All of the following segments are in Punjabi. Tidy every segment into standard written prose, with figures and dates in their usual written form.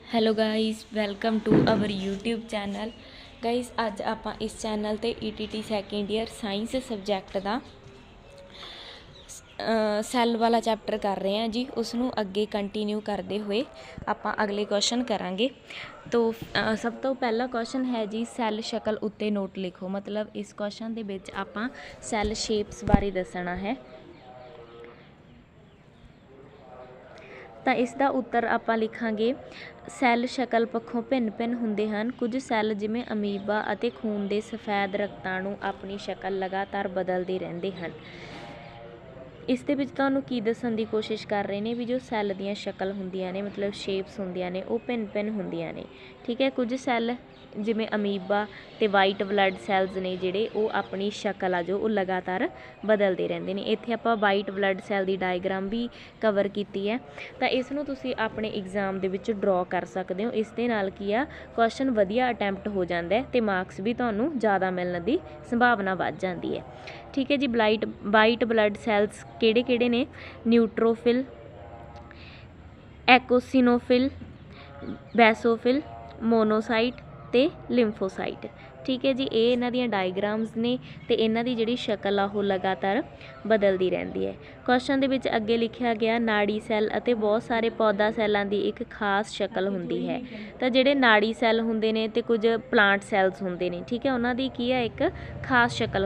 Hello guys, welcome to our YouTube channel. Guys, ਅੱਜ ਆਪਾਂ ਇਸ ਚੈਨਲ 'ਤੇ ETT second year science subject ਦਾ ਸੈੱਲ ਵਾਲਾ ਚੈਪਟਰ ਕਰ ਰਹੇ ਹਾਂ ਜੀ। ਉਸ ਨੂੰ ਅੱਗੇ ਕੰਟੀਨਿਊ ਕਰਦੇ ਹੋਏ ਆਪਾਂ ਅਗਲੇ ਕੁਐਸਚਨ ਕਰਾਂਗੇ। ਤੋ ਸਭ ਤੋਂ ਪਹਿਲਾ ਕੁਐਸਚਨ ਹੈ ਜੀ, ਸੈੱਲ ਸ਼ਕਲ ਉੱਤੇ ਨੋਟ ਲਿਖੋ। ਮਤਲਬ ਇਸ ਕੁਐਸਚਨ ਦੇ ਵਿੱਚ ਆਪਾਂ ਸੈੱਲ ਸ਼ੇਪਸ ਬਾਰੇ ਦੱਸਣਾ ਹੈ। ਤਾਂ ਇਸ ਦਾ ਉੱਤਰ ਆਪਾਂ ਲਿਖਾਂਗੇ, ਸੈੱਲ ਸ਼ਕਲ ਪੱਖੋਂ ਭਿੰਨ ਭਿੰਨ ਹੁੰਦੇ ਹਨ। ਕੁਝ ਸੈੱਲ ਜਿਵੇਂ ਅਮੀਬਾ ਅਤੇ ਖੂਨ ਦੇ ਸਫੈਦ ਰਕਤਾਣੂ ਆਪਣੀ ਸ਼ਕਲ ਲਗਾਤਾਰ ਬਦਲਦੇ ਰਹਿੰਦੇ ਹਨ। ਇਸ ਦੇ ਵਿੱਚ ਤੁਹਾਨੂੰ ਕੀ ਦੱਸਣ ਦੀ ਕੋਸ਼ਿਸ਼ ਕਰ ਰਹੇ ਨੇ ਵੀ ਜੋ ਸੈੱਲ ਦੀਆਂ ਸ਼ਕਲ ਹੁੰਦੀਆਂ ਨੇ, ਮਤਲਬ ਸ਼ੇਪਸ ਹੁੰਦੀਆਂ ਨੇ, ਉਹ ਭਿੰਨ ਭਿੰਨ ਹੁੰਦੀਆਂ ਨੇ। ਠੀਕ ਹੈ, ਕੁਝ ਸੈੱਲ ਜਿਵੇਂ ਅਮੀਬਾ ਅਤੇ ਵਾਈਟ ਬਲੱਡ ਸੈੱਲਸ ਨੇ ਜਿਹੜੇ, ਉਹ ਆਪਣੀ ਸ਼ਕਲ ਆ ਜੋ ਉਹ ਲਗਾਤਾਰ ਬਦਲਦੇ ਰਹਿੰਦੇ ਨੇ। ਇੱਥੇ ਆਪਾਂ ਵਾਈਟ ਬਲੱਡ ਸੈੱਲ ਦੀ ਡਾਇਗਰਾਮ ਵੀ ਕਵਰ ਕੀਤੀ ਹੈ। ਤਾਂ ਇਸ ਨੂੰ ਤੁਸੀਂ ਆਪਣੇ ਇਗਜ਼ਾਮ ਦੇ ਵਿੱਚ ਡਰੋ ਕਰ ਸਕਦੇ ਹੋ। ਇਸ ਦੇ ਨਾਲ ਕੀ ਆ, ਕੁਐਸਚਨ ਵਧੀਆ ਅਟੈਂਪਟ ਹੋ ਜਾਂਦਾ ਅਤੇ ਮਾਰਕਸ ਵੀ ਤੁਹਾਨੂੰ ਜ਼ਿਆਦਾ ਮਿਲਣ ਦੀ ਸੰਭਾਵਨਾ ਵੱਧ ਜਾਂਦੀ ਹੈ। ਠੀਕ ਹੈ ਜੀ, ਵਾਈਟ ਬਲੱਡ ਸੈੱਲਸ ਕਿਹੜੇ ਕਿਹੜੇ ਨੇ? ਨਿਊਟ੍ਰੋਫਿਲ, ਐਕੋਸਿਨੋਫਿਲ, ਬੈਸੋਫਿਲ, ਮੋਨੋਸਾਈਟ ਅਤੇ ਲਿੰਫੋਸਾਈਟ। ਠੀਕ ਹੈ ਜੀ, ਇਹ ਇਹਨਾਂ ਦੀਆਂ ਡਾਇਗਰਾਮਸ ਨੇ ਅਤੇ ਇਹਨਾਂ ਦੀ ਜਿਹੜੀ ਸ਼ਕਲ ਆ ਉਹ ਲਗਾਤਾਰ ਬਦਲਦੀ ਰਹਿੰਦੀ ਹੈ। ਕੁਐਸਚਨ ਦੇ ਵਿੱਚ ਅੱਗੇ ਲਿਖਿਆ ਗਿਆ, ਨਾੜੀ ਸੈੱਲ ਅਤੇ ਬਹੁਤ ਸਾਰੇ ਪੌਦਾ ਸੈੱਲਾਂ ਦੀ ਇੱਕ ਖਾਸ ਸ਼ਕਲ ਹੁੰਦੀ ਹੈ। ਤਾਂ ਜਿਹੜੇ ਨਾੜੀ ਸੈੱਲ ਹੁੰਦੇ ਨੇ ਅਤੇ ਕੁਝ ਪਲਾਂਟ ਸੈੱਲਸ ਹੁੰਦੇ ਨੇ, ਠੀਕ ਹੈ, ਉਹਨਾਂ ਦੀ ਕੀ ਹੈ, ਇੱਕ ਖਾਸ ਸ਼ਕਲ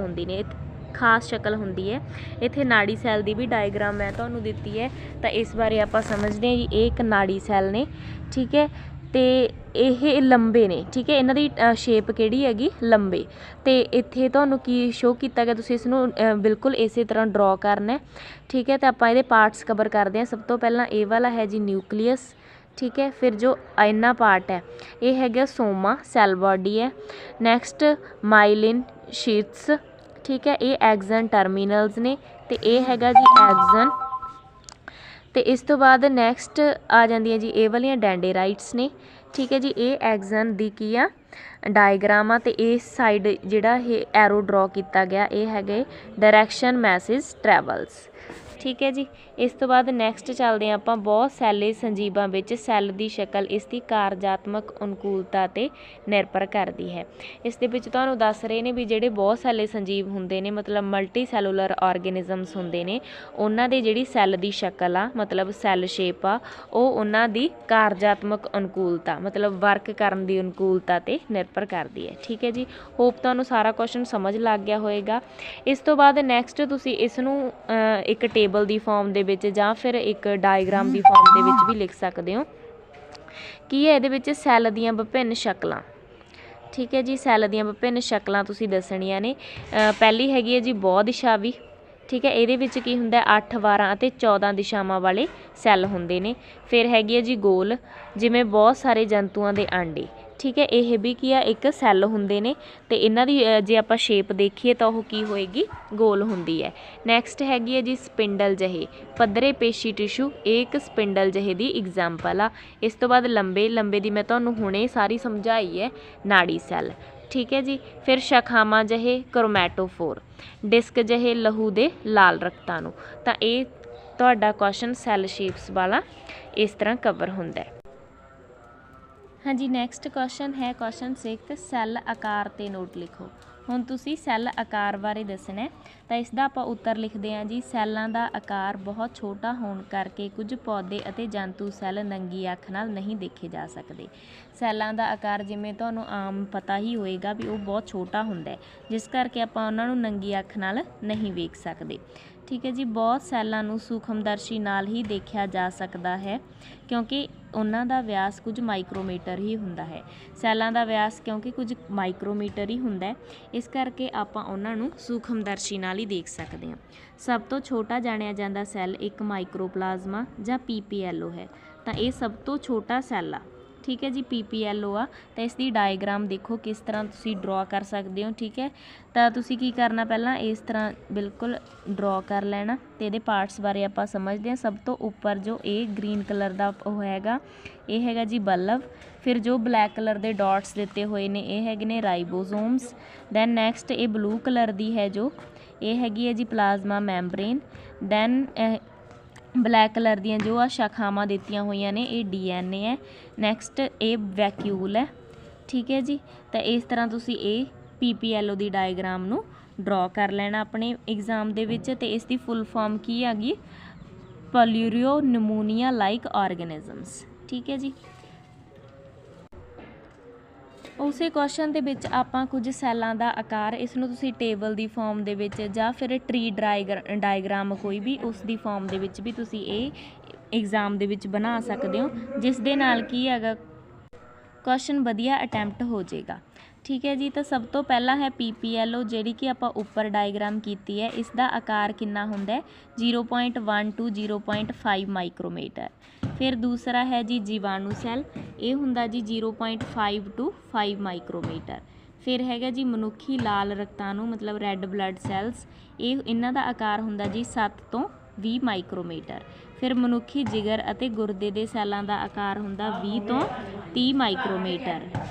ਹੁੰਦੀ ਹੈ। ਇੱਥੇ ਨਾੜੀ ਸੈੱਲ ਦੀ ਵੀ ਡਾਇਗਰਾਮ ਮੈਂ ਤੁਹਾਨੂੰ ਦਿੱਤੀ ਹੈ। ਤਾਂ ਇਸ ਬਾਰੇ ਆਪਾਂ ਸਮਝਦੇ ਹਾਂ ਜੀ, ਇਹ ਇੱਕ ਨਾੜੀ ਸੈੱਲ ਨੇ। ਠੀਕ ਹੈ, ਅਤੇ ਇਹ ਲੰਬੇ ਨੇ। ਠੀਕ ਹੈ, ਇਹਨਾਂ ਦੀ ਸ਼ੇਪ ਕਿਹੜੀ ਹੈਗੀ? ਲੰਬੇ। ਅਤੇ ਇੱਥੇ ਤੁਹਾਨੂੰ ਕੀ ਸ਼ੋਅ ਕੀਤਾ ਗਿਆ, ਤੁਸੀਂ ਇਸ ਨੂੰ ਬਿਲਕੁਲ ਇਸੇ ਤਰ੍ਹਾਂ ਡਰੋ ਕਰਨਾ। ਠੀਕ ਹੈ, ਤਾਂ ਆਪਾਂ ਇਹਦੇ ਪਾਰਟਸ ਕਵਰ ਕਰਦੇ ਹਾਂ। ਸਭ ਤੋਂ ਪਹਿਲਾਂ ਇਹ ਵਾਲਾ ਹੈ ਜੀ ਨਿਊਕਲੀਅਸ। ਠੀਕ ਹੈ, ਫਿਰ ਜੋ ਇੰਨਾ ਪਾਰਟ ਹੈ ਇਹ ਹੈਗਾ ਸੋਮਾ, ਸੈੱਲ ਬਾਡੀ ਹੈ। Next myelin sheaths. ਠੀਕ ਹੈ, ਇਹ ਐਗਜ਼ਨ ਟਰਮੀਨਲਸ ਨੇ ਅਤੇ ਇਹ ਹੈਗਾ ਜੀ ਐਗਜ਼ਨ। ਅਤੇ ਇਸ ਤੋਂ ਬਾਅਦ ਨੈਕਸਟ ਆ ਜਾਂਦੀਆਂ ਜੀ ਇਹ ਵਾਲੀਆਂ ਡੈਂਡੇਰਾਈਟਸ ਨੇ। ਠੀਕ ਹੈ ਜੀ, ਇਹ ਐਗਜ਼ਨ ਦੀ ਕੀ ਆ, ਡਾਇਗਰਾਮ ਆ। ਅਤੇ ਇਸ ਸਾਈਡ ਜਿਹੜਾ ਇਹ ਐਰੋ ਡਰੋ ਕੀਤਾ ਗਿਆ, ਇਹ ਹੈਗੇ ਡਾਇਰੈਕਸ਼ਨ ਮੈਸੇਜ ਟਰੈਵਲਸ। ਠੀਕ ਹੈ ਜੀ, ਇਸ ਤੋਂ ਬਾਅਦ ਨੈਕਸਟ ਚੱਲਦੇ ਹਾਂ ਆਪਾਂ, ਬਹੁਤ ਸੈੱਲੇ ਸੰਜੀਵਾਂ ਵਿੱਚ ਸੈੱਲ ਦੀ ਸ਼ਕਲ ਇਸ ਦੀ ਕਾਰਜਾਤਮਕ ਅਨੁਕੂਲਤਾ 'ਤੇ ਨਿਰਭਰ ਕਰਦੀ ਹੈ। ਇਸ ਦੇ ਵਿੱਚ ਤੁਹਾਨੂੰ ਦੱਸ ਰਹੇ ਨੇ ਵੀ ਜਿਹੜੇ ਬਹੁਤ ਸੈੱਲੇ ਸੰਜੀਵ ਹੁੰਦੇ ਨੇ, ਮਤਲਬ ਮਲਟੀ ਸੈਲੂਲਰ ਆਰਗੇਨਿਜ਼ਮਸ ਹੁੰਦੇ ਨੇ, ਉਹਨਾਂ ਦੀ ਜਿਹੜੀ ਸੈੱਲ ਦੀ ਸ਼ਕਲ ਆ, ਮਤਲਬ ਸੈੱਲ ਸ਼ੇਪ ਆ, ਉਹ ਉਹਨਾਂ ਦੀ ਕਾਰਜਾਤਮਕ ਅਨੁਕੂਲਤਾ, ਮਤਲਬ ਵਰਕ ਕਰਨ ਦੀ ਅਨੁਕੂਲਤਾ 'ਤੇ ਨਿਰਭਰ ਕਰਦੀ ਹੈ। ਠੀਕ ਹੈ ਜੀ, ਹੋਪ ਤੁਹਾਨੂੰ ਸਾਰਾ ਕੁਐਸਚਨ ਸਮਝ ਲੱਗ ਗਿਆ ਹੋਏਗਾ। ਇਸ ਤੋਂ ਬਾਅਦ ਨੈਕਸਟ ਤੁਸੀਂ ਇਸ ਨੂੰ ਇੱਕ ਟੇਬਲ ਦੀ ਫਾਰਮ ਦੇ ਵਿੱਚ ਜਾਂ ਫਿਰ ਇੱਕ ਡਾਇਗਰਾਮ ਦੀ ਫਾਰਮ ਦੇ ਵਿੱਚ ਵੀ ਲਿਖ ਸਕਦੇ ਹੋ। ਕੀ ਹੈ ਇਹਦੇ ਵਿੱਚ? ਸੈੱਲ ਦੀਆਂ ਵਿਭਿੰਨ ਸ਼ਕਲਾਂ। ਠੀਕ ਹੈ ਜੀ, ਸੈੱਲ ਦੀਆਂ ਵਿਭਿੰਨ ਸ਼ਕਲਾਂ ਤੁਸੀਂ ਦੱਸਣੀਆਂ ਨੇ। ਪਹਿਲੀ ਹੈਗੀ ਹੈ ਜੀ ਬਹੁ ਦਿਸ਼ਾਵੀ। ਠੀਕ ਹੈ, ਇਹਦੇ ਵਿੱਚ ਕੀ ਹੁੰਦਾ, 8, 12 ਅਤੇ 14 ਦਿਸ਼ਾਵਾਂ ਵਾਲੇ ਸੈੱਲ ਹੁੰਦੇ ਨੇ। ਫਿਰ ਹੈਗੀ ਹੈ ਜੀ ਗੋਲ, ਜਿਵੇਂ ਬਹੁਤ ਸਾਰੇ ਜੰਤੂਆਂ ਦੇ ਆਂਡੇ। ਠੀਕ ਹੈ, ਇਹ ਵੀ ਕੀ ਆ, ਇੱਕ ਸੈੱਲ ਹੁੰਦੇ ਨੇ ਅਤੇ ਇਹਨਾਂ ਦੀ ਜੇ ਆਪਾਂ ਸ਼ੇਪ ਦੇਖੀਏ ਤਾਂ ਉਹ ਕੀ ਹੋਏਗੀ, ਗੋਲ ਹੁੰਦੀ ਹੈ। ਨੈਕਸਟ ਹੈਗੀ ਹੈ ਜੀ ਸਪਿੰਡਲ ਜਿਹੇ, ਪੱਧਰੇ ਪੇਸ਼ੀ ਟਿਸ਼ੂ, ਇਹ ਇੱਕ ਸਪਿੰਡਲ ਜਿਹੇ ਦੀ ਇਗਜ਼ਾਮਪਲ ਆ। ਇਸ ਤੋਂ ਬਾਅਦ ਲੰਬੇ ਦੀ ਮੈਂ ਤੁਹਾਨੂੰ ਹੁਣੇ ਸਾਰੀ ਸਮਝਾਈ ਹੈ, ਨਾੜੀ ਸੈੱਲ। ਠੀਕ ਹੈ ਜੀ, ਫਿਰ ਸ਼ਾਖਾਵਾਂ ਜਿਹੇ ਕਰੋਮੈਟੋਫੋਰ, ਡਿਸਕ ਜਿਹੇ ਲਹੂ ਦੇ ਲਾਲ ਰਕਤਾਣੂ। ਤਾਂ ਇਹ ਤੁਹਾਡਾ ਕੁਐਸਚਨ ਸੈੱਲ ਸ਼ੇਪਸ ਵਾਲਾ ਇਸ ਤਰ੍ਹਾਂ ਕਵਰ ਹੁੰਦਾ। ਹਾਂਜੀ, ਨੈਕਸਟ ਕੁਐਸਚਨ ਹੈ ਕੁਐਸਚਨ 6, ਸੈੱਲ ਆਕਾਰ 'ਤੇ ਨੋਟ ਲਿਖੋ। ਹੁਣ ਤੁਸੀਂ ਸੈੱਲ ਆਕਾਰ ਬਾਰੇ ਦੱਸਣਾ। ਤਾਂ ਇਸ ਦਾ ਆਪਾਂ ਉੱਤਰ ਲਿਖਦੇ ਹਾਂ ਜੀ, ਸੈੱਲਾਂ ਦਾ ਆਕਾਰ ਬਹੁਤ ਛੋਟਾ ਹੋਣ ਕਰਕੇ ਕੁਝ ਪੌਦੇ ਅਤੇ ਜੰਤੂ ਸੈੱਲ ਨੰਗੀ ਅੱਖ ਨਾਲ ਨਹੀਂ ਦੇਖੇ ਜਾ ਸਕਦੇ। ਸੈੱਲਾਂ ਦਾ ਆਕਾਰ ਜਿਵੇਂ ਤੁਹਾਨੂੰ ਆਮ ਪਤਾ ਹੀ ਹੋਏਗਾ ਵੀ ਉਹ ਬਹੁਤ ਛੋਟਾ ਹੁੰਦਾ, ਜਿਸ ਕਰਕੇ ਆਪਾਂ ਉਹਨਾਂ ਨੂੰ ਨੰਗੀ ਅੱਖ ਨਾਲ ਨਹੀਂ ਵੇਖ ਸਕਦੇ। ਠੀਕ ਹੈ ਜੀ, ਬਹੁਤ ਸੈੱਲਾਂ ਨੂੰ ਸੂਖਮਦਰਸ਼ੀ ਨਾਲ ਹੀ ਦੇਖਿਆ ਜਾ ਸਕਦਾ ਹੈ ਕਿਉਂਕਿ ਉਹਨਾਂ ਦਾ ਵਿਆਸ ਕੁਝ ਮਾਈਕਰੋਮੀਟਰ ਹੀ ਹੁੰਦਾ ਹੈ। ਸੈੱਲਾਂ ਦਾ ਵਿਆਸ ਕਿਉਂਕਿ ਕੁਝ ਮਾਈਕਰੋਮੀਟਰ ਹੀ ਹੁੰਦਾ, ਇਸ ਕਰਕੇ ਆਪਾਂ ਉਹਨਾਂ ਨੂੰ ਸੂਖਮਦਰਸ਼ੀ ਨਾਲ ਹੀ ਦੇਖ ਸਕਦੇ ਹਾਂ। ਸਭ ਤੋਂ ਛੋਟਾ ਜਾਣਿਆ ਜਾਂਦਾ ਸੈੱਲ ਇੱਕ ਮਾਈਕਰੋਪਲਾਜ਼ਮਾ ਜਾਂ PPLO ਹੈ। ਤਾਂ ਇਹ ਸਭ ਤੋਂ ਛੋਟਾ ਸੈੱਲ ਆ। ਠੀਕ ਹੈ ਜੀ, PPLO ਆ। ਤਾਂ ਇਸ ਦੀ ਡਾਇਗਰਾਮ ਦੇਖੋ ਕਿਸ ਤਰ੍ਹਾਂ ਤੁਸੀਂ ਡਰੋ ਕਰ ਸਕਦੇ ਹੋ। ਠੀਕ ਹੈ, ਤਾਂ ਤੁਸੀਂ ਕੀ ਕਰਨਾ, ਪਹਿਲਾਂ ਇਸ ਤਰ੍ਹਾਂ ਬਿਲਕੁਲ ਡਰੋ ਕਰ ਲੈਣਾ ਅਤੇ ਇਹਦੇ ਪਾਰਟਸ ਬਾਰੇ ਆਪਾਂ ਸਮਝਦੇ ਹਾਂ। ਸਭ ਤੋਂ ਉੱਪਰ ਜੋ ਇਹ ਗ੍ਰੀਨ ਕਲਰ ਦਾ ਉਹ ਹੈਗਾ, ਇਹ ਹੈਗਾ ਜੀ ਬਲਬ। ਫਿਰ ਜੋ ਬਲੈਕ ਕਲਰ ਦੇ ਡਾਟਸ ਦਿੱਤੇ ਹੋਏ ਨੇ, ਇਹ ਹੈਗੇ ਨੇ ਰਾਈਬੋਜ਼ੋਮਸ। ਦੈਨ ਨੈਕਸਟ ਇਹ ਬਲੂ ਕਲਰ ਦੀ ਹੈ ਜੋ, ਇਹ ਹੈਗੀ ਹੈ ਜੀ plasma membrane. Then black colour ਦੀਆਂ ਜੋ ਆ ਸ਼ਾਖਾਵਾਂ ਦਿੱਤੀਆਂ ਹੋਈਆਂ ਨੇ ਇਹ DNA ਹੈ। ਨੈਕਸਟ ਇਹ ਵੈਕਿਊਲ ਹੈ, ਠੀਕ ਹੈ ਜੀ। ਤਾਂ ਇਸ ਤਰ੍ਹਾਂ ਤੁਸੀਂ ਇਹ PPLO ਦੀ ਡਾਇਗਰਾਮ ਨੂੰ ਡਰਾ ਕਰ ਲੈਣਾ ਆਪਣੇ ਐਗਜ਼ਾਮ ਦੇ ਵਿੱਚ। ਅਤੇ ਇਸ ਦੀ ਫੁੱਲ ਫਾਰਮ ਕੀ ਆ ਗਈ? ਪਲੂਰੀਓ ਨਮੂਨੀਆ ਲਾਈਕ ਆਰਗੈਨਿਜ਼ਮਸ, ਠੀਕ ਹੈ ਜੀ। ਉਸੇ ਕੁਐਸਚਨ ਦੇ ਵਿੱਚ ਆਪਾਂ ਕੁਝ ਸੈੱਲਾਂ ਦਾ ਆਕਾਰ, ਇਸ ਨੂੰ ਤੁਸੀਂ ਟੇਬਲ ਦੀ ਫਾਰਮ ਦੇ ਵਿੱਚ ਜਾਂ ਫਿਰ ਟਰੀ ਡਾਇਗਰਾਮ ਕੋਈ ਵੀ ਉਸ ਦੀ ਫਾਰਮ ਦੇ ਵਿੱਚ ਵੀ ਤੁਸੀਂ ਇਹ ਐਗਜ਼ਾਮ ਦੇ ਵਿੱਚ ਬਣਾ ਸਕਦੇ ਹੋ, ਜਿਸ ਦੇ ਨਾਲ ਕੀ ਹੈਗਾ ਕੁਐਸਚਨ ਵਧੀਆ ਅਟੈਂਪਟ ਹੋ ਜਾਏਗਾ, ਠੀਕ ਹੈ ਜੀ। ਤਾਂ ਸਭ ਤੋਂ ਪਹਿਲਾਂ ਹੈ PPLO, ਜਿਹੜੀ ਕਿ ਆਪਾਂ ਉੱਪਰ ਡਾਇਗਰਾਮ ਕੀਤੀ ਹੈ। ਇਸ ਦਾ ਆਕਾਰ ਕਿੰਨਾ ਹੁੰਦਾ ਹੈ? 0.1 to 0.5 ਮਾਈਕਰੋਮੀਟਰ। ਫਿਰ ਦੂਸਰਾ ਹੈ ਜੀ ਜੀਵਾਣੂ ਸੈੱਲ, ਇਹ ਹੁੰਦਾ ਜੀ 0.5 to 5 ਮਾਈਕਰੋਮੀਟਰ। ਫਿਰ ਹੈਗਾ ਜੀ ਮਨੁੱਖੀ ਲਾਲ ਰਕਤਾਣੂ ਮਤਲਬ ਰੈੱਡ ਬਲੱਡ ਸੈੱਲਸ, ਇਹਨਾਂ ਦਾ ਆਕਾਰ ਹੁੰਦਾ ਜੀ 7 ਤੋਂ 20 ਮਾਈਕਰੋਮੀਟਰ। ਫਿਰ ਮਨੁੱਖੀ ਜਿਗਰ ਅਤੇ ਗੁਰਦੇ ਦੇ ਸੈੱਲਾਂ ਦਾ ਆਕਾਰ ਹੁੰਦਾ 20 ਤੋਂ 30 ਮਾਈਕਰੋਮੀਟਰ।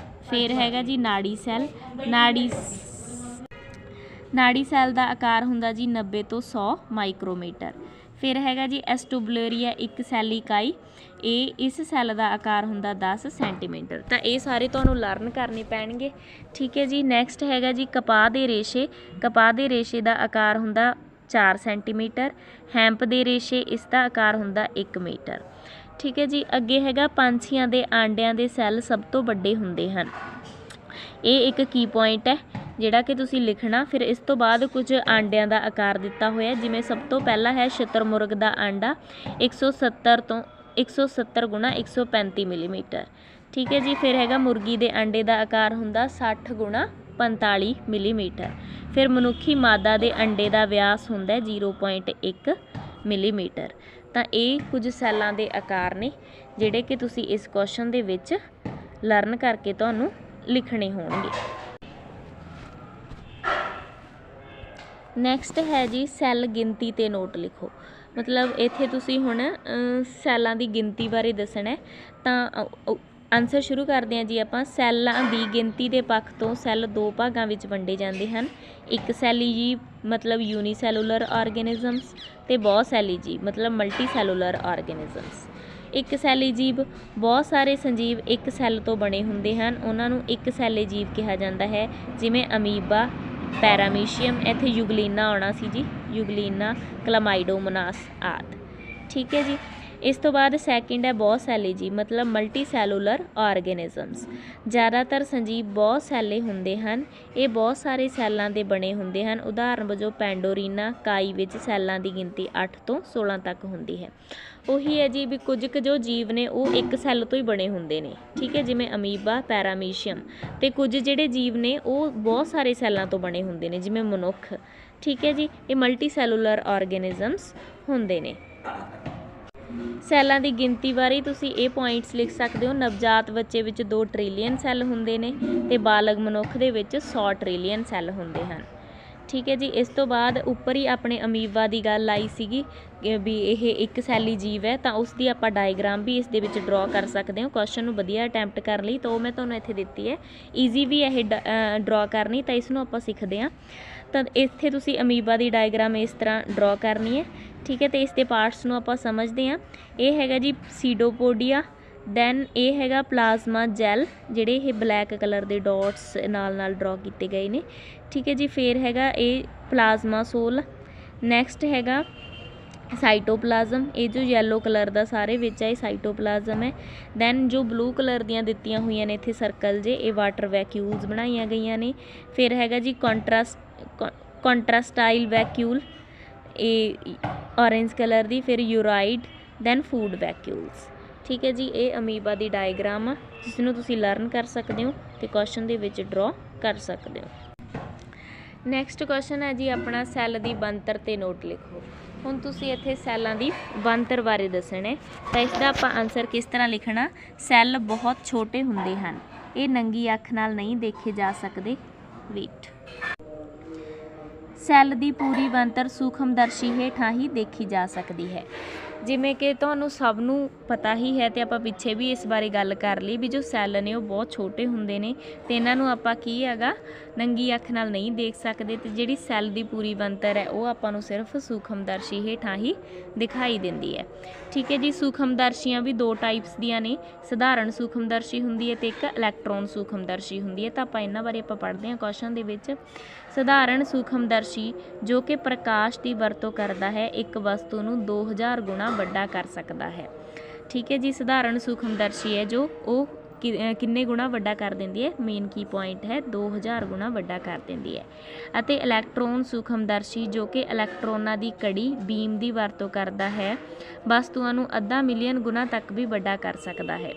ਫਿਰ ਹੈਗਾ ਜੀ ਨਾੜੀ ਸੈੱਲ, ਨਾੜੀ ਸੈੱਲ ਦਾ ਆਕਾਰ ਹੁੰਦਾ ਜੀ 90 ਤੋਂ 100 ਮਾਈਕਰੋਮੀਟਰ। ਫਿਰ ਹੈਗਾ ਜੀ ਐਸਟੂਬਲੇਰੀਆ ਇੱਕ ਸੈੱਲ ਇਕਾਈ, ਇਸ ਸੈੱਲ ਦਾ ਆਕਾਰ ਹੁੰਦਾ 10 ਸੈਂਟੀਮੀਟਰ। ਤਾਂ ਇਹ ਸਾਰੇ ਤੁਹਾਨੂੰ ਲਰਨ ਕਰਨੇ ਪੈਣਗੇ, ਠੀਕ ਹੈ ਜੀ। ਨੈਕਸਟ ਹੈਗਾ ਜੀ ਕਪਾਹ ਦੇ ਰੇਸ਼ੇ, ਕਪਾਹ ਦੇ ਰੇਸ਼ੇ ਦਾ ਆਕਾਰ ਹੁੰਦਾ 4 ਸੈਂਟੀਮੀਟਰ। ਹੈਂਪ ਦੇ ਰੇਸ਼ੇ, ਇਸ ਦਾ ਆਕਾਰ ਹੁੰਦਾ 1 ਮੀਟਰ, ਠੀਕ ਹੈ ਜੀ। ਅੱਗੇ ਹੈਗਾ ਪੰਛੀਆਂ ਦੇ ਆਂਡਿਆਂ ਦੇ ਸੈੱਲ ਸਭ ਤੋਂ ਵੱਡੇ ਹੁੰਦੇ ਹਨ, ਇਹ ਇੱਕ ਕੀ ਪੁਆਇੰਟ ਹੈ ਜਿਹੜਾ ਕਿ ਤੁਸੀਂ ਲਿਖਣਾ। ਫਿਰ ਇਸ ਤੋਂ ਬਾਅਦ ਕੁਝ ਆਂਡਿਆਂ ਦਾ ਆਕਾਰ ਦਿੱਤਾ ਹੋਇਆ, ਜਿਵੇਂ ਸਭ ਤੋਂ ਪਹਿਲਾਂ ਹੈ ਸ਼ਤਰਮੁਰਗ ਦਾ ਆਂਡਾ 170 ਗੁਣਾ 135 ਮਿਲੀਮੀਟਰ, ਠੀਕ ਹੈ ਜੀ। ਫਿਰ ਹੈਗਾ ਮੁਰਗੀ ਦੇ ਆਂਡੇ ਦਾ ਆਕਾਰ ਹੁੰਦਾ 60 ਗੁਣਾ 45 ਮਿਲੀਮੀਟਰ। ਫਿਰ ਮਨੁੱਖੀ ਮਾਦਾ ਦੇ ਅੰਡੇ ਦਾ ਵਿਆਸ ਹੁੰਦਾ 0.1 ਮਿਲੀਮੀਟਰ। ਤਾਂ ਇਹ ਕੁਝ ਸੈੱਲਾਂ ਦੇ ਆਕਾਰ ਨੇ ਜਿਹੜੇ ਕਿ ਤੁਸੀਂ ਇਸ ਕੁਐਸਚਨ ਦੇ ਵਿੱਚ ਲਰਨ ਕਰਕੇ ਤੁਹਾਨੂੰ ਲਿਖਣੇ ਹੋਣਗੇ। ਨੈਕਸਟ ਹੈ ਜੀ ਸੈੱਲ ਗਿਣਤੀ ਤੇ ਨੋਟ ਲਿਖੋ। ਮਤਲਬ ਇੱਥੇ ਤੁਸੀਂ ਹੁਣ ਸੈੱਲਾਂ ਦੀ ਗਿਣਤੀ ਬਾਰੇ ਦੱਸਣਾ। ਤਾਂ ਆਨਸਰ ਸ਼ੁਰੂ ਕਰਦੇ ਹਾਂ ਜੀ ਆਪਾਂ। ਸੈੱਲਾਂ ਦੀ ਗਿਣਤੀ ਦੇ ਪੱਖ ਤੋਂ ਸੈੱਲ 2 ਭਾਗਾਂ ਵਿੱਚ ਵੰਡੇ ਜਾਂਦੇ ਹਨ, ਇੱਕ ਸੈੱਲੀ ਜੀਵ ਮਤਲਬ ਯੂਨੀਸੈਲੂਲਰ ਆਰਗੈਨਿਜ਼ਮਸ ਅਤੇ ਬਹੁ ਸੈੱਲੀ ਜੀਵ ਮਤਲਬ ਮਲਟੀ ਸੈਲੂਲਰ ਆਰਗੈਨਿਜ਼ਮਸ। ਇੱਕ ਸੈੱਲੀ ਜੀਵ, ਬਹੁਤ ਸਾਰੇ ਸੰਜੀਵ ਇੱਕ ਸੈੱਲ ਤੋਂ ਬਣੇ ਹੁੰਦੇ ਹਨ, ਉਹਨਾਂ ਨੂੰ ਇੱਕ ਸੈੱਲੀ ਜੀਵ ਕਿਹਾ ਜਾਂਦਾ ਹੈ, ਜਿਵੇਂ ਅਮੀਬਾ, ਪੈਰਾਮੀਸ਼ੀਅਮ, ਇੱਥੇ ਯੂਗਲੀਨਾ ਆਉਣਾ ਸੀ ਜੀ, ਯੂਗਲੀਨਾ, ਕਲਾਮਾਈਡੋਮੋਨਾਸ ਆਦਿ, ਠੀਕ ਹੈ ਜੀ। ਇਸ ਤੋਂ ਬਾਅਦ ਸੈਕਿੰਡ ਹੈ ਬਹੁ ਸੈੱਲੀ ਜੀਵ ਮਤਲਬ ਮਲਟੀ ਸੈਲੂਲਰ ਆਰਗੈਨਿਜ਼ਮਸ। ਜ਼ਿਆਦਾਤਰ ਸੰਜੀਵ ਬਹੁ ਸੈੱਲੇ ਹੁੰਦੇ ਹਨ, ਇਹ ਬਹੁਤ ਸਾਰੇ ਸੈੱਲਾਂ ਦੇ ਬਣੇ ਹੁੰਦੇ ਹਨ। ਉਦਾਹਰਨ ਵਜੋਂ ਪੈਂਡੋਰੀਨਾ ਕਾਈ ਵਿੱਚ ਸੈੱਲਾਂ ਦੀ ਗਿਣਤੀ 8 ਤੋਂ 16 ਤੱਕ ਹੁੰਦੀ ਹੈ। ਉਹੀ ਹੈ ਜੀ ਵੀ ਕੁਝ ਕੁ ਜੋ ਜੀਵ ਨੇ ਉਹ ਇੱਕ ਸੈੱਲ ਤੋਂ ਹੀ ਬਣੇ ਹੁੰਦੇ ਨੇ, ਠੀਕ ਹੈ, ਜਿਵੇਂ ਅਮੀਬਾ, ਪੈਰਾਮੀਸ਼ੀਅਮ। ਅਤੇ ਕੁਝ ਜਿਹੜੇ ਜੀਵ ਨੇ ਉਹ ਬਹੁਤ ਸਾਰੇ ਸੈੱਲਾਂ ਤੋਂ ਬਣੇ ਹੁੰਦੇ ਨੇ, ਜਿਵੇਂ ਮਨੁੱਖ, ਠੀਕ ਹੈ ਜੀ। ਇਹ ਮਲਟੀ ਸੈਲੂਲਰ ਆਰਗੈਨਿਜ਼ਮਸ ਹੁੰਦੇ ਨੇ। ਸੈੱਲਾਂ ਦੀ ਗਿਣਤੀ ਬਾਰੇ ਤੁਸੀਂ ਇਹ ਪੁਆਇੰਟਸ ਲਿਖ ਸਕਦੇ ਹੋ। ਨਵਜਾਤ ਬੱਚੇ ਵਿੱਚ 2 ਟ੍ਰਿਲੀਅਨ ਸੈੱਲ ਹੁੰਦੇ ਨੇ ਅਤੇ ਬਾਲਗ ਮਨੁੱਖ ਦੇ ਵਿੱਚ 100 ਟ੍ਰਿਲੀਅਨ ਸੈੱਲ ਹੁੰਦੇ ਹਨ, ਠੀਕ ਹੈ ਜੀ। ਇਸ ਤੋਂ ਬਾਅਦ ਉੱਪਰ ਹੀ ਆਪਣੇ ਅਮੀਬਾ ਦੀ ਗੱਲ ਆਈ ਸੀਗੀ ਵੀ ਇਹ ਇੱਕ ਸੈੱਲੀ ਜੀਵ ਹੈ, ਤਾਂ ਉਸ ਦੀ ਆਪਾਂ ਡਾਇਗਰਾਮ ਵੀ ਇਸ ਦੇ ਵਿੱਚ ਡਰਾ ਕਰ ਸਕਦੇ ਹੋ ਕੁਐਸਚਨ ਨੂੰ ਵਧੀਆ ਅਟੈਂਪਟ ਕਰਨ ਲਈ। ਤਾਂ ਉਹ ਮੈਂ ਤੁਹਾਨੂੰ ਇੱਥੇ ਦਿੱਤੀ ਹੈ, ਈਜ਼ੀ ਵੀ ਇਹ ਡਰਾ ਕਰਨੀ, ਤਾਂ ਇਸ ਨੂੰ ਆਪਾਂ ਸਿੱਖਦੇ ਹਾਂ। ਤਾਂ ਇੱਥੇ ਤੁਸੀਂ ਅਮੀਬਾ ਦੀ ਡਾਇਗਰਾਮ ਇਸ ਤਰ੍ਹਾਂ ਡਰਾ ਕਰਨੀ ਹੈ, ਠੀਕ ਹੈ। ਅਤੇ ਇਸ ਦੇ ਪਾਰਟਸ ਨੂੰ ਆਪਾਂ ਸਮਝਦੇ ਹਾਂ। ਇਹ ਹੈਗਾ ਜੀ ਸੀਡੋਪੋਡੀਆ, ਦੈਨ ਇਹ ਹੈਗਾ ਪਲਾਜ਼ਮਾ ਜੈਲ, ਜਿਹੜੇ ਇਹ ਬਲੈਕ ਕਲਰ ਦੇ ਡੋਟਸ ਨਾਲ ਨਾਲ ਡਰਾ ਕੀਤੇ ਗਏ ਨੇ, ਠੀਕ ਹੈ ਜੀ। ਫਿਰ ਹੈਗਾ ਇਹ ਪਲਾਜ਼ਮਾ ਸੋਲ। ਨੈਕਸਟ ਹੈਗਾ ਸਾਈਟੋਪਲਾਜ਼ਮ, ਇਹ ਜੋ ਯੈਲੋ ਕਲਰ ਦਾ ਸਾਰੇ ਵਿੱਚ ਹੈ ਇਹ ਸਾਈਟੋਪਲਾਜ਼ਮ ਹੈ। ਦੈਨ ਜੋ ਬਲੂ ਕਲਰ ਦੀਆਂ ਦਿੱਤੀਆਂ ਹੋਈਆਂ ਨੇ ਇੱਥੇ ਸਰਕਲ ਜੇ, ਇਹ ਵਾਟਰ ਵੈਕਿਊਲਸ ਬਣਾਈਆਂ ਗਈਆਂ ਨੇ। ਫਿਰ ਹੈਗਾ ਜੀ ਕੰਟਰਾਸਟਾਈਲ ਵੈਕਿਊਲ, ਇਹ ਔਰੇਂਜ ਕਲਰ ਦੀ। ਫਿਰ ਯੂਰਾਈਡ, ਦੈਨ ਫੂਡ ਵੈਕਿਊਲਸ, ਠੀਕ ਹੈ ਜੀ। ਇਹ ਅਮੀਬਾ ਦੀ ਡਾਇਗਰਾਮ ਆ ਜਿਸ ਨੂੰ ਤੁਸੀਂ ਲਰਨ ਕਰ ਸਕਦੇ ਹੋ ਅਤੇ ਕੁਐਸਚਨ ਦੇ ਵਿੱਚ ਡਰਾ ਕਰ ਸਕਦੇ ਹੋ। ਨੈਕਸਟ ਕੁਐਸਚਨ ਹੈ ਜੀ ਆਪਣਾ ਸੈੱਲ ਦੀ ਬਣਤਰ ਤੇ ਨੋਟ ਲਿਖੋ। ਹੁਣ ਤੁਸੀਂ ਇੱਥੇ ਸੈੱਲਾਂ ਦੀ ਬਣਤਰ ਬਾਰੇ ਦੱਸਣਾ, ਤਾਂ ਇਸ ਦਾ ਆਪਾਂ ਆਨਸਰ ਕਿਸ ਤਰ੍ਹਾਂ ਲਿਖਣਾ। ਸੈੱਲ ਬਹੁਤ ਛੋਟੇ ਹੁੰਦੇ ਹਨ, ਇਹ ਨੰਗੀ ਅੱਖ ਨਾਲ ਨਹੀਂ ਦੇਖੇ ਜਾ ਸਕਦੇ। ਵੇਟ ਸੈੱਲ ਦੀ ਪੂਰੀ ਬਣਤਰ ਸੂਖਮਦਰਸ਼ੀ ਹੇਠਾਂ ਹੀ ਦੇਖੀ ਜਾ ਸਕਦੀ ਹੈ। ਜਿਵੇਂ ਕਿ ਤੁਹਾਨੂੰ ਸਭ ਨੂੰ ਪਤਾ ਹੀ ਹੈ ਤੇ ਆਪਾਂ ਪਿੱਛੇ ਵੀ ਇਸ ਬਾਰੇ ਗੱਲ ਕਰ ਲਈ ਵੀ ਜੋ ਸੈੱਲ ਨੇ ਉਹ ਬਹੁਤ ਛੋਟੇ ਹੁੰਦੇ ਨੇ ਤੇ ਇਹਨਾਂ ਨੂੰ ਆਪਾਂ ਕੀ ਹੈਗਾ ਨੰਗੀ ਅੱਖ ਨਾਲ ਨਹੀਂ ਦੇਖ ਸਕਦੇ ਤੇ ਜਿਹੜੀ ਸੈੱਲ ਦੀ ਪੂਰੀ ਬਣਤਰ ਹੈ ਉਹ ਆਪਾਂ ਨੂੰ ਸਿਰਫ ਸੂਖਮਦਰਸ਼ੀ ਹੇਠਾਂ ਹੀ ਦਿਖਾਈ ਦਿੰਦੀ ਹੈ। ਠੀਕ ਹੈ ਜੀ। ਸੂਖਮਦਰਸ਼ੀਆਂ ਵੀ ਦੋ ਟਾਈਪਸ ਦੀਆਂ ਨੇ, ਸਧਾਰਨ ਸੂਖਮਦਰਸ਼ੀ ਹੁੰਦੀ ਹੈ ਤੇ ਇੱਕ ਇਲੈਕਟ੍ਰੋਨ ਸੂਖਮਦਰਸ਼ੀ ਹੁੰਦੀ ਹੈ। ਤਾਂ ਆਪਾਂ ਇਹਨਾਂ ਬਾਰੇ ਆਪਾਂ ਪੜ੍ਹਦੇ ਹਾਂ ਕੁਐਸਚਨ ਦੇ ਵਿੱਚ। ਸਧਾਰਨ ਸੂਖਮਦਰਸ਼ੀ ਜੋ ਕਿ ਪ੍ਰਕਾਸ਼ ਦੀ ਵਰਤੋਂ ਕਰਦਾ ਹੈ ਇੱਕ ਵਸਤੂ ਨੂੰ 2000 ਗੁਣਾ ਵੱਡਾ ਕਰ ਸਕਦਾ ਹੈ। ਠੀਕ ਹੈ ਜੀ। ਸਧਾਰਨ ਸੂਖਮਦਰਸ਼ੀ ਹੈ ਜੋ ਉਹ ਕਿੰਨੇ ਗੁਣਾ ਵੱਡਾ ਕਰ ਦਿੰਦੀ ਹੈ, ਮੇਨ ਕੀ ਪੁਆਇੰਟ ਹੈ 2000 ਗੁਣਾ ਵੱਡਾ ਕਰ ਦਿੰਦੀ ਹੈ। ਅਤੇ ਇਲੈਕਟ੍ਰੋਨ ਸੂਖਮਦਰਸ਼ੀ ਜੋ ਕਿ ਇਲੈਕਟ੍ਰੋਨਾਂ ਦੀ ਕੜੀ ਬੀਮ ਦੀ ਵਰਤੋਂ ਕਰਦਾ ਹੈ ਵਸਤੂਆਂ ਨੂੰ ਅੱਧਾ ਮਿਲੀਅਨ ਗੁਣਾ ਤੱਕ ਵੀ ਵੱਡਾ ਕਰ ਸਕਦਾ ਹੈ।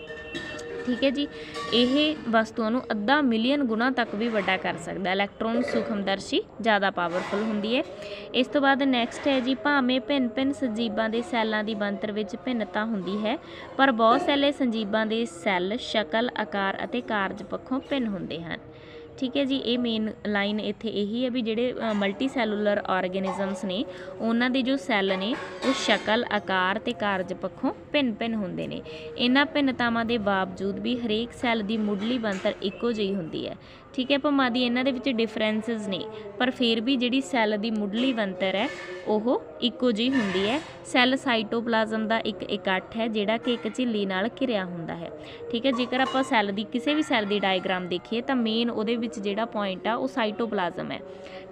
ਠੀਕ ਹੈ ਜੀ। ਇਹ ਵਸਤੂਆਂ ਨੂੰ ਅੱਧਾ ਮਿਲੀਅਨ ਗੁਣਾ ਤੱਕ ਵੀ ਵੱਡਾ ਕਰ ਸਕਦਾ। ਇਲੈਕਟ੍ਰੋਨ ਸੂਖਮਦਰਸ਼ੀ ਜ਼ਿਆਦਾ ਪਾਵਰਫੁਲ ਹੁੰਦੀ ਹੈ। ਇਸ ਤੋਂ ਬਾਅਦ ਨੈਕਸਟ ਹੈ ਜੀ, ਭਾਵੇਂ ਭਿੰਨ ਭਿੰਨ ਸਜੀਵਾਂ ਦੇ ਸੈੱਲਾਂ ਦੀ ਬਣਤਰ ਵਿੱਚ ਭਿੰਨਤਾ ਹੁੰਦੀ ਹੈ ਪਰ ਬਹੁਤ ਸੈਲੇ ਸਜੀਵਾਂ ਦੇ ਸੈੱਲ ਸ਼ਕਲ, ਆਕਾਰ ਅਤੇ ਕਾਰਜ ਪੱਖੋਂ ਭਿੰਨ ਹੁੰਦੇ ਹਨ। ਠੀਕ ਹੈ ਜੀ। ਇਹ ਮੇਨ ਲਾਈਨ ਇੱਥੇ ਇਹੀ ਹੈ ਵੀ ਜਿਹੜੇ ਮਲਟੀ ਸੈਲੂਲਰ ਆਰਗੈਨਿਜ਼ਮਸ ਨੇ ਉਹਨਾਂ ਦੇ ਜੋ ਸੈੱਲ ਨੇ ਉਹ ਸ਼ਕਲ, ਆਕਾਰ ਅਤੇ ਕਾਰਜ ਪੱਖੋਂ ਭਿੰਨ ਭਿੰਨ ਹੁੰਦੇ ਨੇ। ਇਹਨਾਂ ਭਿੰਨਤਾਵਾਂ ਦੇ ਬਾਵਜੂਦ ਵੀ ਹਰੇਕ ਸੈੱਲ ਦੀ ਮੁੱਢਲੀ ਬਣਤਰ ਇੱਕੋ ਜਿਹੀ ਹੁੰਦੀ ਹੈ। ਠੀਕ ਹੈ। ਭਾਵੇਂ ਦੀ ਇਹਨਾਂ ਦੇ ਵਿੱਚ ਡਿਫਰੈਂਸਿਸ ਨੇ ਪਰ ਫਿਰ ਵੀ ਜਿਹੜੀ ਸੈੱਲ ਦੀ ਮੁੱਢਲੀ ਬਣਤਰ ਹੈ ਉਹ ਇੱਕੋ ਜਿਹੀ ਹੁੰਦੀ ਹੈ। ਸੈੱਲ ਸਾਈਟੋਪਲਾਜ਼ਮ ਦਾ ਇੱਕ ਇਕੱਠ ਹੈ ਜਿਹੜਾ ਕਿ ਇੱਕ ਝਿੱਲੀ ਨਾਲ ਘਿਰਿਆ ਹੁੰਦਾ ਹੈ। ਠੀਕ ਹੈ। ਜੇਕਰ ਆਪਾਂ ਸੈੱਲ ਦੀ ਕਿਸੇ ਵੀ ਸੈੱਲ ਦੀ ਡਾਇਗਰਾਮ ਦੇਖੀਏ ਤਾਂ ਮੇਨ ਉਹਦੇ ਵਿੱਚ ਜਿਹੜਾ ਪੁਆਇੰਟ ਆ ਉਹ ਸਾਈਟੋਪਲਾਜ਼ਮ ਹੈ।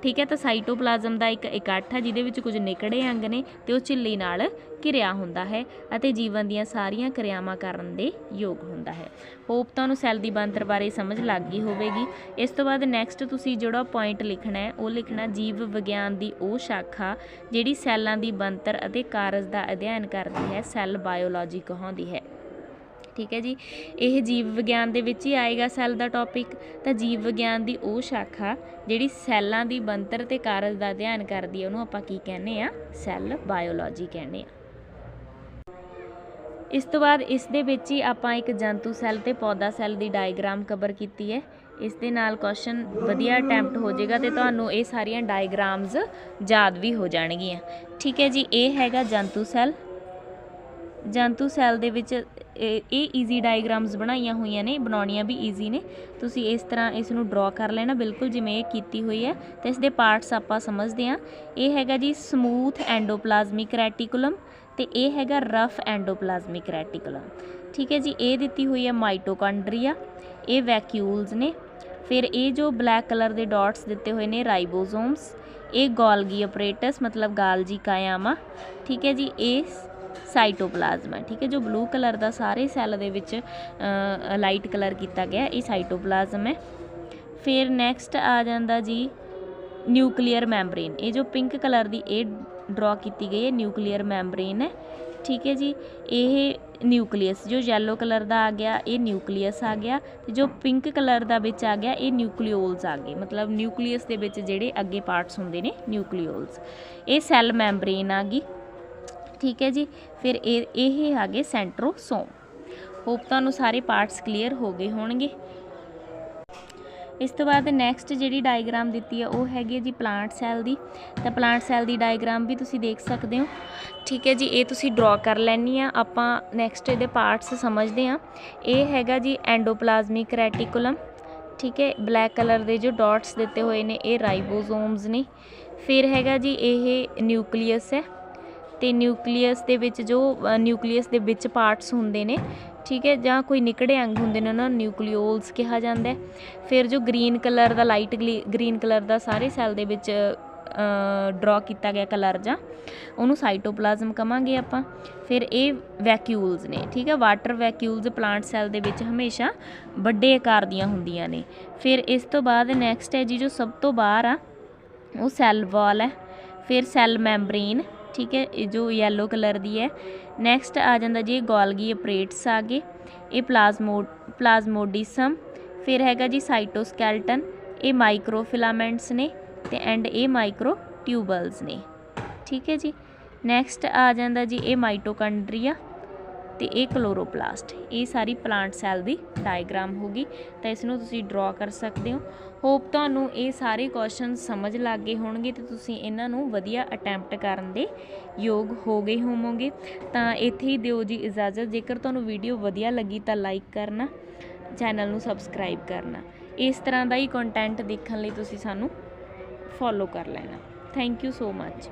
ਠੀਕ ਹੈ। ਤਾਂ ਸਾਈਟੋਪਲਾਜ਼ਮ ਦਾ ਇੱਕ ਇਕੱਠ ਹੈ ਜਿਹਦੇ ਵਿੱਚ ਕੁਝ ਨਿਕੜੇ ਅੰਗ ਨੇ ਤੇ ਉਹ ਝਿੱਲੀ ਨਾਲ ਘਿਰਿਆ ਹੁੰਦਾ ਹੈ ਅਤੇ ਜੀਵਨ ਦੀਆਂ ਸਾਰੀਆਂ ਕਿਰਿਆਵਾਂ ਕਰਨ ਦੇ ਯੋਗ ਹੁੰਦਾ ਹੈ। ਹੋਪ ਤੁਹਾਨੂੰ ਸੈੱਲ ਦੀ ਬਣਤਰ ਬਾਰੇ ਸਮਝ ਲੱਗ ਗਈ ਹੋਵੇਗੀ। ਇਸ ਤੋਂ ਬਾਅਦ ਨੈਕਸਟ ਤੁਸੀਂ ਜਿਹੜਾ ਪੁਆਇੰਟ ਲਿਖਣਾ ਹੈ ਉਹ ਲਿਖਣਾ ਜੀਵ ਵਿਗਿਆਨ ਦੀ ਉਹ ਸ਼ਾਖਾ ਜਿਹੜੀ ਸੈੱਲਾਂ ਦੀ ਬਣਤਰ ਅਤੇ ਕਾਰਜ ਦਾ ਅਧਿਐਨ ਕਰਦੀ ਹੈ ਸੈੱਲ ਬਾਇਓਲੋਜੀ ਕਹਾਉਂਦੀ ਹੈ। ਠੀਕ ਹੈ ਜੀ। ਇਹ ਜੀਵ ਵਿਗਿਆਨ ਦੇ ਵਿੱਚ ਹੀ ਆਏਗਾ ਸੈੱਲ ਦਾ ਟੌਪਿਕ। ਤਾਂ ਜੀਵ ਵਿਗਿਆਨ ਦੀ ਉਹ ਸ਼ਾਖਾ ਜਿਹੜੀ ਸੈੱਲਾਂ ਦੀ ਬਣਤਰ ਅਤੇ ਕਾਰਜ ਦਾ ਅਧਿਐਨ ਕਰਦੀ ਹੈ ਉਹਨੂੰ ਆਪਾਂ ਕੀ ਕਹਿੰਦੇ ਆ, ਸੈੱਲ ਬਾਇਓਲੋਜੀ ਕਹਿੰਦੇ ਆ। ਇਸ ਤੋਂ ਬਾਅਦ ਇਸ ਦੇ ਵਿੱਚ ਹੀ ਆਪਾਂ ਇੱਕ ਜੰਤੂ ਸੈੱਲ ਤੇ ਪੌਦਾ ਸੈੱਲ ਦੀ ਡਾਇਗਰਾਮ ਕਵਰ ਕੀਤੀ ਹੈ। ਇਸ ਦੇ ਨਾਲ ਕੁਐਸਚਨ ਵਧੀਆ ਅਟੈਂਪਟ ਹੋ ਜਾਏਗਾ ਤੇ ਤੁਹਾਨੂੰ ਇਹ ਸਾਰੀਆਂ ਡਾਇਗਰਾਮਸ ਯਾਦ ਵੀ ਹੋ ਜਾਣਗੀਆਂ। ਠੀਕ ਹੈ ਜੀ। ਇਹ ਹੈਗਾ ਜੰਤੂ ਸੈੱਲ। ਜੰਤੂ ਸੈੱਲ ਦੇ ਵਿੱਚ ਇਹ ਈਜ਼ੀ ਡਾਇਗਰਾਮਸ ਬਣਾਈਆਂ ਹੋਈਆਂ ਨੇ, ਬਣਾਉਣੀਆਂ ਵੀ ਈਜ਼ੀ ਨੇ। ਤੁਸੀਂ ਇਸ ਤਰ੍ਹਾਂ ਇਸ ਨੂੰ ਡਰਾ ਕਰ ਲੈਣਾ ਬਿਲਕੁਲ ਜਿਵੇਂ ਇਹ ਕੀਤੀ ਹੋਈ ਹੈ ਤੇ ਇਸ ਦੇ ਪਾਰਟਸ ਆਪਾਂ ਸਮਝਦੇ ਹਾਂ। ਇਹ ਹੈਗਾ ਜੀ ਸਮੂਥ ਐਂਡੋਪਲਾਜ਼ਮਿਕ ਰੈਟੀਕੂਲਮ ਤੇ ਇਹ ਹੈਗਾ ਰਫ ਐਂਡੋਪਲਾਜ਼ਮਿਕ ਰੈਟੀਕੂਲਮ। ਠੀਕ ਹੈ ਜੀ। ਇਹ ਦਿੱਤੀ ਹੋਈ ਹੈ ਮਾਈਟੋਕਾਂਡਰੀਆ, ਇਹ ਵੈਕਿਊਲਸ ਨੇ। ਫਿਰ ਇਹ ਜੋ ਬਲੈਕ ਕਲਰ ਦੇ ਡਾਟਸ ਦਿੱਤੇ ਹੋਏ ਨੇ ਰਾਈਬੋਸੋਮਸ, ਇਹ ਗੋਲਗੀ ਆਪਰੇਟਸ ਮਤਲਬ ਗਾਲਜੀ ਕਾਇਆਮਾ। ਠੀਕ ਹੈ ਜੀ। ਇਹ ਸਾਈਟੋਪਲਾਜ਼ਮ ਹੈ। ਠੀਕ ਹੈ। ਜੋ ਬਲੂ ਕਲਰ ਦਾ ਸਾਰੇ ਸੈੱਲ ਦੇ ਵਿੱਚ ਲਾਈਟ ਕਲਰ ਕੀਤਾ ਗਿਆ ਇਹ ਸਾਈਟੋਪਲਾਜ਼ਮ ਹੈ। ਫਿਰ ਨੈਕਸਟ ਆ ਜਾਂਦਾ ਜੀ ਨਿਊਕਲੀਅਰ ਮੈਂਬਰੇਨ। ਇਹ ਜੋ ਪਿੰਕ ਕਲਰ ਦੀ ਇਹ ਡਰਾ ਕੀਤੀ ਗਈ ਹੈ ਨਿਊਕਲੀਅਰ ਮੈਂਬਰੇਨ ਹੈ। ਠੀਕ ਹੈ ਜੀ। ਇਹ ਨਿਊਕਲੀਅਸ ਜੋ ਯੈਲੋ ਕਲਰ ਦਾ ਆ ਗਿਆ ਇਹ ਨਿਊਕਲੀਅਸ ਆ ਗਿਆ ਤੇ ਜੋ ਪਿੰਕ ਕਲਰ ਦਾ ਵਿੱਚ ਆ ਗਿਆ ਇਹ ਨਿਊਕਲੀਓਲਸ ਆ ਗਏ। ਮਤਲਬ ਨਿਊਕਲੀਅਸ ਦੇ ਵਿੱਚ ਜਿਹੜੇ ਅੱਗੇ ਪਾਰਟਸ ਹੁੰਦੇ ਨੇ ਨਿਊਕਲੀਓਲਸ। ਇਹ ਸੈੱਲ ਮੈਂਬਰੇਨ ਆ ਗਈ। ਠੀਕ ਹੈ ਜੀ। ਫਿਰ ਇਹ ਆ ਗਏ ਸੈਂਟਰੋਸੋਮ। ਹੋਪ ਤੁਹਾਨੂੰ ਸਾਰੇ ਪਾਰਟਸ ਕਲੀਅਰ ਹੋ ਗਏ ਹੋਣਗੇ। ਇਸ ਤੋਂ ਬਾਅਦ ਨੈਕਸਟ ਜਿਹੜੀ ਡਾਇਗਰਾਮ ਦਿੱਤੀ ਹੈ ਉਹ ਹੈਗੀ ਹੈ ਜੀ ਪਲਾਂਟ ਸੈੱਲ ਦੀ। ਤਾਂ ਪਲਾਂਟ ਸੈੱਲ ਦੀ ਡਾਇਗਰਾਮ ਵੀ ਤੁਸੀਂ ਦੇਖ ਸਕਦੇ ਹੋ। ਠੀਕ ਹੈ ਜੀ। ਇਹ ਤੁਸੀਂ ਡਰਾ ਕਰ ਲੈਣੀ ਆ। ਆਪਾਂ ਨੈਕਸਟ ਇਹਦੇ ਪਾਰਟਸ ਸਮਝਦੇ ਹਾਂ। ਇਹ ਹੈਗਾ ਜੀ ਐਂਡੋਪਲਾਜ਼ਮਿਕ ਰੈਟੀਕੂਲਮ। ਠੀਕ ਹੈ। ਬਲੈਕ ਕਲਰ ਦੇ ਜੋ ਡਾਟਸ ਦਿੱਤੇ ਹੋਏ ਨੇ ਇਹ ਰਾਈਬੋਸੋਮਸ ਨੇ। ਫਿਰ ਹੈਗਾ ਜੀ ਇਹ ਨਿਊਕਲੀਅਸ ਹੈ ਤੇ ਨਿਊਕਲੀਅਸ ਦੇ ਵਿੱਚ ਜੋ ਨਿਊਕਲੀਅਸ ਦੇ ਵਿੱਚ ਪਾਰਟਸ ਹੁੰਦੇ ਨੇ ਠੀਕ ਹੈ ਜਾਂ ਕੋਈ ਨਿਕੜੇ ਅੰਗ ਹੁੰਦੇ ਨੇ ਉਹਨਾਂ ਨੂੰ ਨਿਊਕਲੀਓਲਸ ਕਿਹਾ ਜਾਂਦਾ। ਫਿਰ ਜੋ ਗ੍ਰੀਨ ਕਲਰ ਦਾ ਲਾਈਟ ਗ੍ਰੀਨ ਕਲਰ ਦਾ ਸਾਰੇ ਸੈੱਲ ਦੇ ਵਿੱਚ ਡਰਾ ਕੀਤਾ ਗਿਆ ਕਲਰ ਜਾਂ ਉਹਨੂੰ ਸਾਈਟੋਪਲਾਜ਼ਮ ਕਹਾਂਗੇ ਆਪਾਂ। ਫਿਰ ਇਹ ਵੈਕਿਊਲਸ ਨੇ। ਠੀਕ ਹੈ। ਵਾਟਰ ਵੈਕਿਊਲਸ ਪਲਾਂਟ ਸੈੱਲ ਦੇ ਵਿੱਚ ਹਮੇਸ਼ਾ ਵੱਡੇ ਆਕਾਰ ਦੀਆਂ ਹੁੰਦੀਆਂ ਨੇ। ਫਿਰ ਇਸ ਤੋਂ ਬਾਅਦ ਨੈਕਸਟ ਹੈ ਜੀ ਜੋ ਸਭ ਤੋਂ ਬਾਹਰ ਆ ਉਹ ਸੈੱਲ ਵਾਲ ਹੈ। ਫਿਰ ਸੈੱਲ ਮੈਂਬਰੇਨ। ਠੀਕ ਹੈ। ਇਹ ਜੋ ਯੈਲੋ ਕਲਰ ਦੀ ਹੈ। ਨੈਕਸਟ ਆ ਜਾਂਦਾ ਜੀ ਗੋਲਗੀ ਆਪਰੇਟਸ ਆ ਗਏ। ਇਹ ਪਲਾਜ਼ਮੋਡੀਸਮ। ਫਿਰ ਹੈਗਾ ਜੀ ਸਾਈਟੋਸਕੈਲਟਨ। ਇਹ ਮਾਈਕਰੋਫਿਲਾਮੈਂਟਸ ਨੇ ਤੇ ਐਂਡ ਇਹ ਮਾਈਕਰੋ ਟਿਊਬਲਸ ਨੇ। ਠੀਕ ਹੈ ਜੀ। ਨੈਕਸਟ ਆ ਜਾਂਦਾ ਜੀ ਇਹ ਮਾਈਟੋਕਾਂਡਰੀਆ। ਤੇ ਇਹ ਕਲੋਰੋਪਲਾਸਟ। ਇਹ ਸਾਰੀ ਪਲਾਂਟ ਸੈੱਲ ਦੀ ਡਾਇਗਰਾਮ ਹੋ ਗਈ। ਤਾਂ ਇਸ ਨੂੰ ਤੁਸੀਂ ਡਰਾ ਕਰ ਸਕਦੇ ਹੋ। ਹੋਪ ਤੁਹਾਨੂੰ ਇਹ ਸਾਰੇ ਕੁਐਸਚਨ ਸਮਝ ਲੱਗ ਗਏ ਹੋਣਗੇ ਤੇ ਤੁਸੀਂ ਇਹਨਾਂ ਨੂੰ ਵਧੀਆ ਅਟੈਂਪਟ ਕਰਨ ਦੇ ਯੋਗ ਹੋ ਗਏ ਹੋਵੋਗੇ। ਤਾਂ ਇੱਥੇ ਹੀ ਦਿਓ ਜੀ ਇਜਾਜ਼ਤ। ਜੇਕਰ ਤੁਹਾਨੂੰ ਵੀਡੀਓ ਵਧੀਆ ਲੱਗੀ ਤਾਂ ਲਾਈਕ ਕਰਨਾ, ਚੈਨਲ ਨੂੰ ਸਬਸਕ੍ਰਾਈਬ ਕਰਨਾ। ਇਸ ਤਰ੍ਹਾਂ ਦਾ ਹੀ ਕੰਟੈਂਟ ਦੇਖਣ ਲਈ ਤੁਸੀਂ ਸਾਨੂੰ ਫੋਲੋ ਕਰ ਲੈਣਾ। Thank you so much.